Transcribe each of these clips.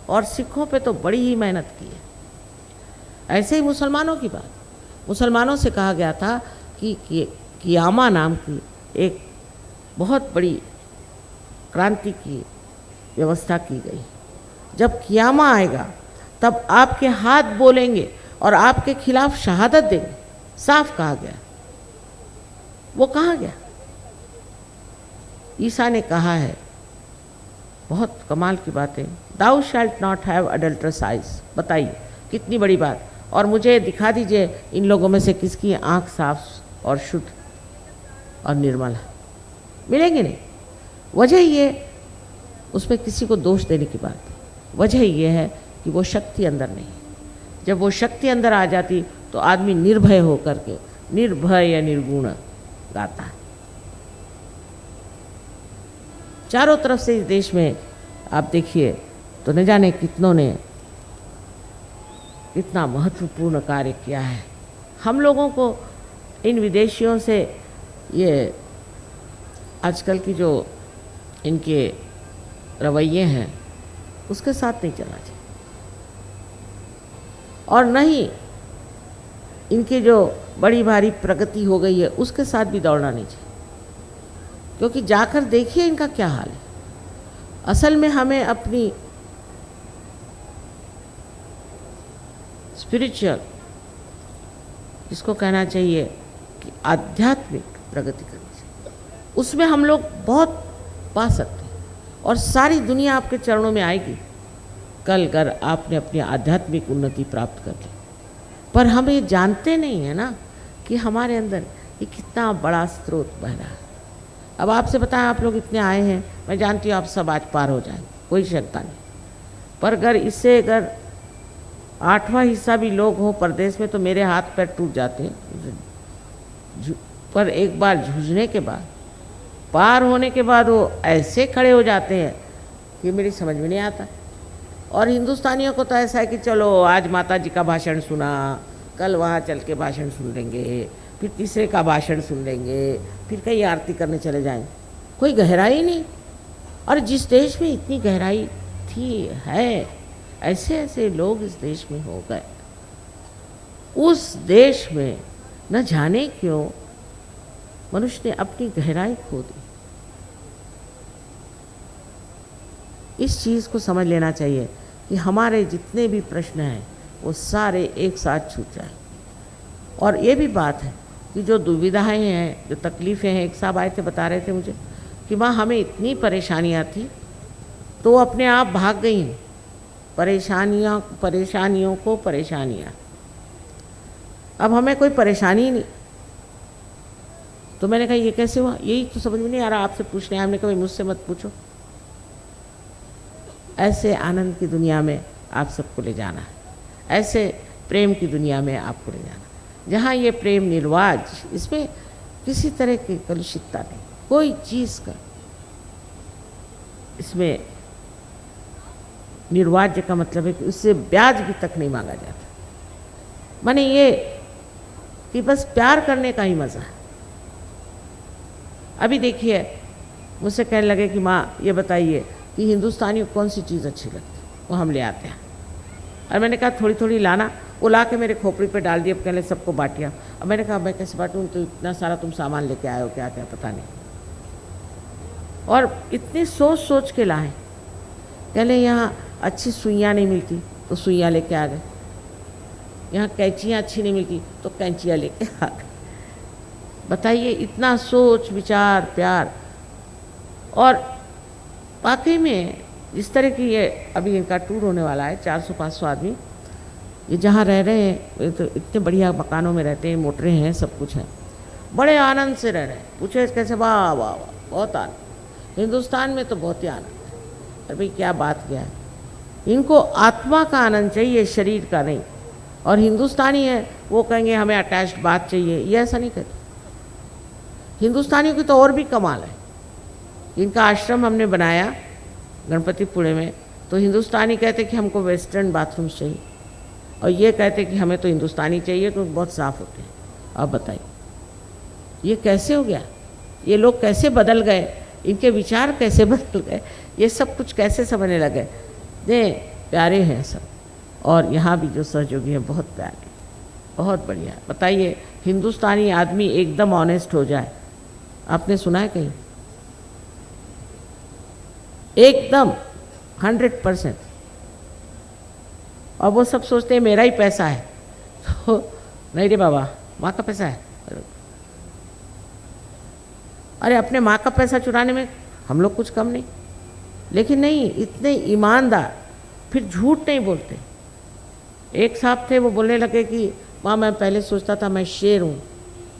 और सिखों पे तो बड़ी ही मेहनत की है। ऐसे ही मुसलमानों की बात, मुसलमानों से कहा गया था कि क़ियामा नाम की एक बहुत बड़ी क्रांति की व्यवस्था की गई। जब क़ियामा आएगा तब आपके हाथ बोलेंगे और आपके खिलाफ शहादत देंगे, साफ कहा गया। वो कहाँ गया? ईसा ने कहा है, बहुत कमाल की बात है, दाउ शैल्ट नॉट हैव अडल्ट्रस आइज। बताइए कितनी बड़ी बात। और मुझे दिखा दीजिए इन लोगों में से किसकी आंख साफ और शुद्ध और निर्मल है, मिलेंगे नहीं। वजह ये, उसमें किसी को दोष देने की बात है, वजह ये है कि वो शक्ति अंदर नहीं है। जब वो शक्ति अंदर आ जाती तो आदमी निर्भय होकर के, निर्भय या निर्गुण गाता है। चारों तरफ से इस देश में आप देखिए तो न जाने कितनों ने कितना महत्वपूर्ण कार्य किया है। हम लोगों को इन विदेशियों से ये आजकल की जो इनके रवैये हैं उसके साथ नहीं चलना चाहिए, और न ही इनकी जो बड़ी भारी प्रगति हो गई है उसके साथ भी दौड़ना नहीं चाहिए, क्योंकि जाकर देखिए इनका क्या हाल है। असल में हमें अपनी स्पिरिचुअल, जिसको कहना चाहिए कि आध्यात्मिक प्रगति करनी चाहिए, उसमें हम लोग बहुत पा सकते हैं और सारी दुनिया आपके चरणों में आएगी कल अगर आपने अपनी आध्यात्मिक उन्नति प्राप्त कर ली। पर हम ये जानते नहीं है ना कि हमारे अंदर ये कितना बड़ा स्रोत बह रहा है। अब आपसे बताएं, आप लोग इतने आए हैं, मैं जानती हूँ आप सब आज पार हो जाएंगे, कोई शंका नहीं। पर अगर इससे अगर 8वां हिस्सा भी लोग हों परदेश में तो मेरे हाथ पैर टूट जाते हैं। पर एक बार जूझने के बाद, पार होने के बाद वो ऐसे खड़े हो जाते हैं कि मेरी समझ में नहीं आता। और हिंदुस्तानियों को तो ऐसा है कि चलो आज माता जी का भाषण सुना, कल वहाँ चल के भाषण सुन लेंगे, फिर तीसरे का भाषण सुन लेंगे, फिर कहीं आरती करने चले जाएंगे। कोई गहराई नहीं। और जिस देश में इतनी गहराई थी है, ऐसे ऐसे लोग इस देश में हो गए, उस देश में न जाने क्यों मनुष्य ने अपनी गहराई खो दी। इस चीज़ को समझ लेना चाहिए कि हमारे जितने भी प्रश्न हैं वो सारे एक साथ छूट जाए। और ये भी बात है कि जो दुविधाएं हैं, जो तकलीफ़ें हैं, एक साहब आए थे बता रहे थे मुझे कि माँ हमें इतनी परेशानियाँ थी तो वो अपने आप भाग गई हैं। परेशानियों को परेशानियाँ, अब हमें कोई परेशानी नहीं। तो मैंने कहा ये कैसे हुआ, यही तो समझ में नहीं आ रहा, आपसे पूछने आया। हमने कहा मुझसे मत पूछो। ऐसे आनंद की दुनिया में आप सबको ले जाना है, ऐसे प्रेम की दुनिया में आपको ले जाना, जहाँ ये प्रेम निर्वाज, इसमें किसी तरह की कलुषितता नहीं, कोई चीज़ का इसमें निर्वाज्य का मतलब है कि उससे ब्याज भी तक नहीं मांगा जाता। माने ये कि बस प्यार करने का ही मज़ा है। अभी देखिए मुझसे कहने लगे कि माँ ये बताइए कि हिंदुस्तानियों को कौन सी चीज़ अच्छी लगती, वो हम ले आते हैं। और मैंने कहा थोड़ी थोड़ी लाना, वो ला के मेरे खोपड़ी पे डाल दिया, कहने सबको बांटिया। अब मैंने कहा मैं कैसे बांटूँ, तो इतना सारा तुम सामान लेके आए हो, क्या क्या पता नहीं। और इतनी सोच सोच के लाए। कहले यहाँ अच्छी सुइयाँ नहीं मिलती तो सुइयाँ लेके आ गए, यहाँ कैंचियाँ अच्छी नहीं मिलती तो कैंचियाँ लेके आ गए। बताइए इतना सोच विचार प्यार। और वाकई में जिस तरह की ये अभी इनका टूर होने वाला है, 400-500 आदमी ये जहाँ रह रहे हैं, ये तो इतने बढ़िया मकानों में रहते हैं, मोटरें हैं, सब कुछ है, बड़े आनंद से रह रहे हैं। पूछे कैसे, वाह वाह वाह, बहुत आनंद। हिंदुस्तान में तो बहुत ही आनंद है। अरे भाई क्या बात क्या है, इनको आत्मा का आनंद चाहिए, शरीर का नहीं। और हिंदुस्तानी है वो कहेंगे हमें अटैच्ड बात चाहिए, ये ऐसा नहीं कहते। हिंदुस्तानियों की तो और भी कमाल है। इनका आश्रम हमने बनाया गणपतिपुणे में, तो हिंदुस्तानी कहते कि हमको वेस्टर्न बाथरूम्स चाहिए, और ये कहते कि हमें तो हिंदुस्तानी चाहिए, तो बहुत साफ़ होते हैं। आप बताइए ये कैसे हो गया, ये लोग कैसे बदल गए, इनके विचार कैसे बदल गए, ये सब कुछ कैसे समझने लगे। प्यारे हैं सब, और यहाँ भी जो सहयोगी हैं बहुत प्यारे, बहुत बढ़िया। बताइए, हिंदुस्तानी आदमी एकदम ऑनेस्ट हो जाए, आपने सुना है कहीं? एकदम 100%। और वो सब सोचते हैं मेरा ही पैसा है, तो नहीं रे बाबा, माँ का पैसा है। अरे अपने माँ का पैसा चुराने में हम लोग कुछ कम नहीं, लेकिन नहीं, इतने ईमानदार, फिर झूठ नहीं बोलते। एक साहब थे, वो बोलने लगे कि माँ मैं पहले सोचता था मैं शेर हूँ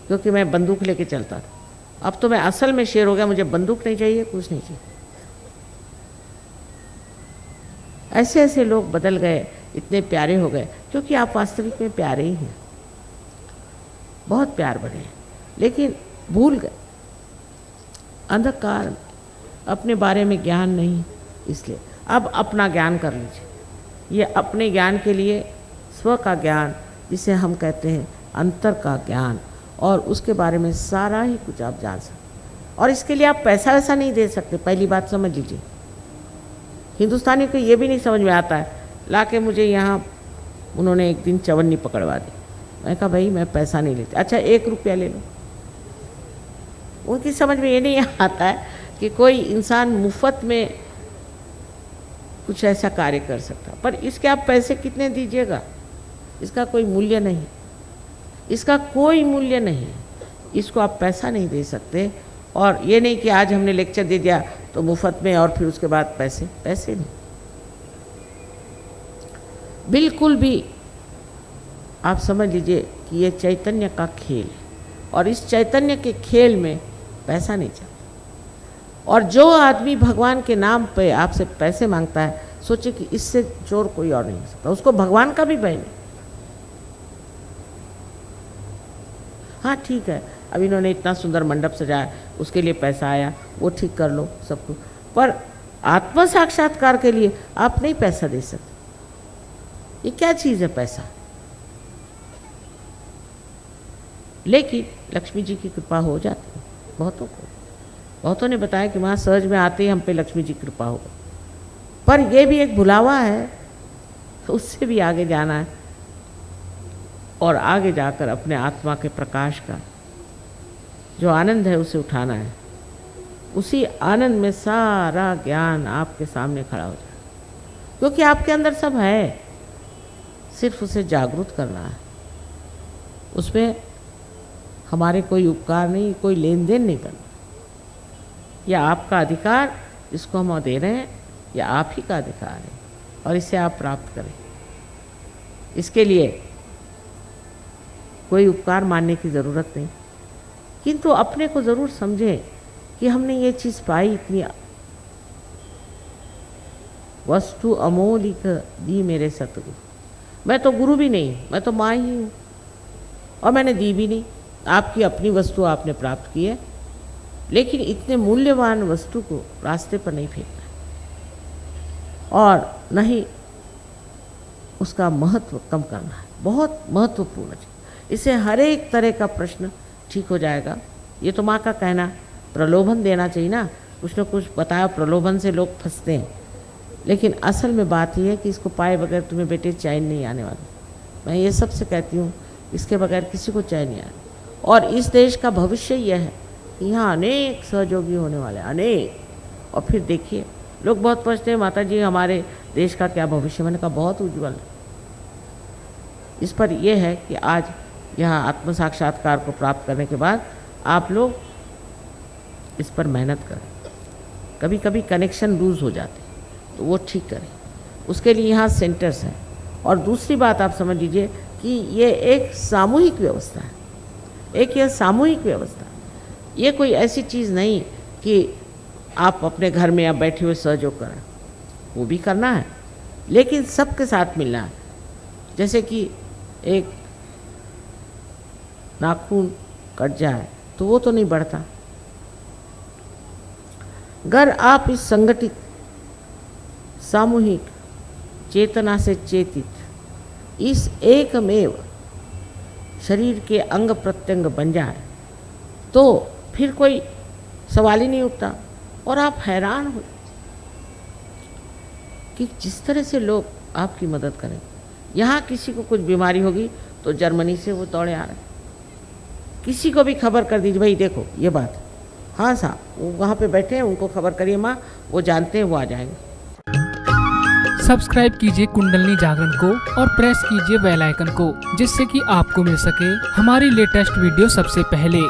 क्योंकि मैं बंदूक लेके चलता था, अब तो मैं असल में शेर हो गया, मुझे बंदूक नहीं चाहिए, कुछ नहीं चाहिए। ऐसे ऐसे लोग बदल गए, इतने प्यारे हो गए, क्योंकि आप वास्तविक में प्यारे ही हैं, बहुत प्यार बने हैं, लेकिन भूल गए अंधकार, अपने बारे में ज्ञान नहीं। इसलिए अब अपना ज्ञान कर लीजिए। ये अपने ज्ञान के लिए स्व का ज्ञान, जिसे हम कहते हैं अंतर का ज्ञान, और उसके बारे में सारा ही कुछ आप जान सकते। और इसके लिए आप पैसा वैसा नहीं दे सकते, पहली बात समझ लीजिए। हिंदुस्तानियों को ये भी नहीं समझ में आता है, लाके मुझे यहाँ उन्होंने एक दिन चवन्नी पकड़वा दी। मैं कहा भाई मैं पैसा नहीं लेती। अच्छा 1 रुपया ले लो। उनकी समझ में ये नहीं आता है कि कोई इंसान मुफ्त में कुछ ऐसा कार्य कर सकता, पर इसके आप पैसे कितने दीजिएगा, इसका कोई मूल्य नहीं, इसका कोई मूल्य नहीं, इसको आप पैसा नहीं दे सकते। और ये नहीं कि आज हमने लेक्चर दे दिया तो मुफ्त में और फिर उसके बाद पैसे, पैसे नहीं, बिल्कुल भी। आप समझ लीजिए कि ये चैतन्य का खेल है, और इस चैतन्य के खेल में पैसा नहीं चलता। और जो आदमी भगवान के नाम पे आपसे पैसे मांगता है, सोचे कि इससे चोर कोई और नहीं हो सकता, उसको भगवान का भी भय नहीं। हाँ ठीक है, अब इन्होंने इतना सुंदर मंडप सजाया, उसके लिए पैसा आया, वो ठीक कर लो सब कुछ, पर आत्म साक्षात्कार के लिए आप नहीं पैसा दे सकते। ये क्या चीज़ है पैसा? लेकिन लक्ष्मी जी की कृपा हो जाती है बहुतों को। बहुतों ने बताया कि वहाँ सहज में आते ही हम पे लक्ष्मी जी की कृपा हो, पर यह भी एक भुलावा है, उससे भी आगे जाना है, और आगे जाकर अपने आत्मा के प्रकाश का जो आनंद है उसे उठाना है। उसी आनंद में सारा ज्ञान आपके सामने खड़ा हो जाए, क्योंकि आपके अंदर सब है, सिर्फ उसे जागरूक करना है। उसमें हमारे कोई उपकार नहीं, कोई लेन देन नहीं करना। यह आपका अधिकार जिसको हम दे रहे हैं, यह आप ही का अधिकार है, और इसे आप प्राप्त करें। इसके लिए कोई उपकार मानने की ज़रूरत नहीं, किंतु अपने को ज़रूर समझें कि हमने ये चीज़ पाई, इतनी वस्तु अमोलिक दी मेरे सतगुरु। मैं तो गुरु भी नहीं, मैं तो माँ ही हूँ, और मैंने दी भी नहीं। आपकी अपनी वस्तु आपने प्राप्त की है, लेकिन इतने मूल्यवान वस्तु को रास्ते पर नहीं फेंकना, और नहीं उसका महत्व कम करना है। बहुत महत्वपूर्ण है, इससे हर एक तरह का प्रश्न ठीक हो जाएगा। ये तो माँ का कहना, प्रलोभन देना चाहिए ना, कुछ न कुछ बताया, प्रलोभन से लोग फंसते हैं। लेकिन असल में बात यह है कि इसको पाए बगैर तुम्हें बेटे चैन नहीं आने वाला। मैं ये सबसे कहती हूँ, इसके बगैर किसी को चैन नहीं आने। और इस देश का भविष्य यह है कि यहाँ अनेक सहयोगी होने वाले हैं, अनेक। और फिर देखिए, लोग बहुत पूछते हैं माता जी हमारे देश का क्या भविष्य? मैंने कहा बहुत उज्ज्वल। इस पर यह है कि आज यहाँ आत्म साक्षात्कार को प्राप्त करने के बाद आप लोग इस पर मेहनत करें। कभी कभी कनेक्शन लूज़ हो जाते हैं तो वो ठीक करें, उसके लिए यहाँ सेंटर्स हैं। और दूसरी बात आप समझ लीजिए कि ये एक सामूहिक व्यवस्था है, एक यह सामूहिक व्यवस्था, ये कोई ऐसी चीज़ नहीं कि आप अपने घर में या बैठे हुए सहयोग करें, वो भी करना है, लेकिन सबके साथ मिलना है। जैसे कि एक नाखून कट जाए तो वो तो नहीं बढ़ता। अगर आप इस संगठित सामूहिक चेतना से चेतित इस एकमेव शरीर के अंग प्रत्यंग बन जाए तो फिर कोई सवाल ही नहीं उठता। और आप हैरान हो कि जिस तरह से लोग आपकी मदद करें। यहाँ किसी को कुछ बीमारी होगी तो जर्मनी से वो दौड़े आ रहे हैं। किसी को भी खबर कर दीजिए, भाई देखो ये बात, हाँ साहब वो वहाँ पे बैठे हैं, उनको खबर करिए माँ, वो जानते हैं, वो आ जाएंगे। सब्सक्राइब कीजिए कुंडलनी जागरण को और प्रेस कीजिए बेल आइकन को, जिससे कि आपको मिल सके हमारी लेटेस्ट वीडियो सबसे पहले।